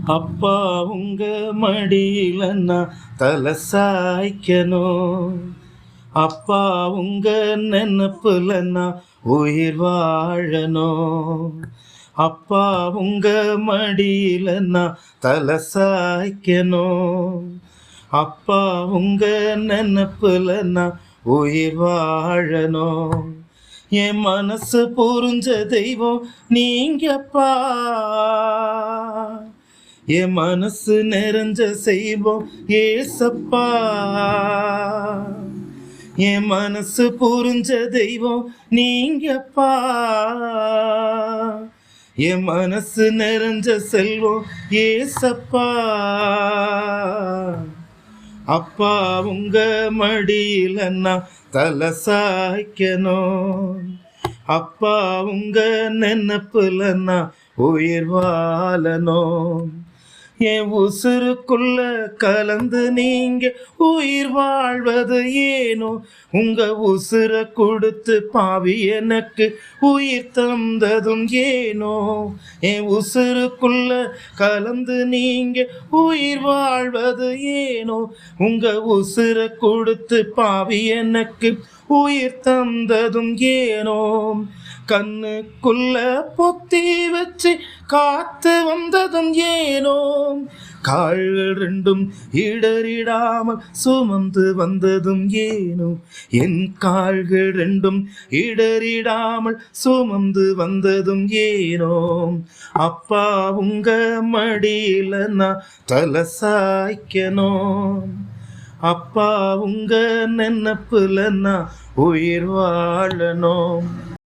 அப்பா உங்க மடியில நான் தலை சாய்க்கணும். அப்பா உங்க நினப்புல நான் உயிர் வாழணும். அப்பா உங்க மடியில நான் தலை சாய்க்கணும். அப்பா உங்க நினப்புல நான் உயிர் வாழணும். என் மனசு புரிஞ்ச தெய்வம் நீங்கப்பா. என் மனசு நிறைஞ்ச செய்வோம் ஏசப்பா. என் மனசு புரிஞ்ச தெய்வம் நீங்கப்பா. என் மனசு நிறைஞ்ச செல்வம் ஏசப்பா. அப்பா உங்க மடியில நான் தலை சாய்க்கணும். அப்பா உங்க நினப்புல நான் உயிர் வாழணும். என் உசுருக்குள்ள கலந்து நீங்க உயிர் வாழ்வது ஏனோ. உங்க உசுர கொடுத்து பாவி எனக்கு உயிர் தந்ததும் ஏனோ. என் உசுருக்குள்ள கலந்து நீங்க உயிர் வாழ்வது ஏனோ. உங்க உசுர கொடுத்து பாவி எனக்கு உயிர் தந்ததும் ஏனோ. கண்ணுக்குள்ள பொத்தி வச்சு காத்து வந்ததும் ஏனோ. கால்கள் ரெண்டும் இடறிடாமல் சுமந்து வந்ததும் ஏனோ. என் கால்கள் ரெண்டும் இடறிடாமல் சுமந்து வந்ததும் ஏனோ. அப்பா உங்க மடியில நான் தலை சாய்க்கணும். அப்பா உங்க நினப்புல நான் உயிர் வாழணும்.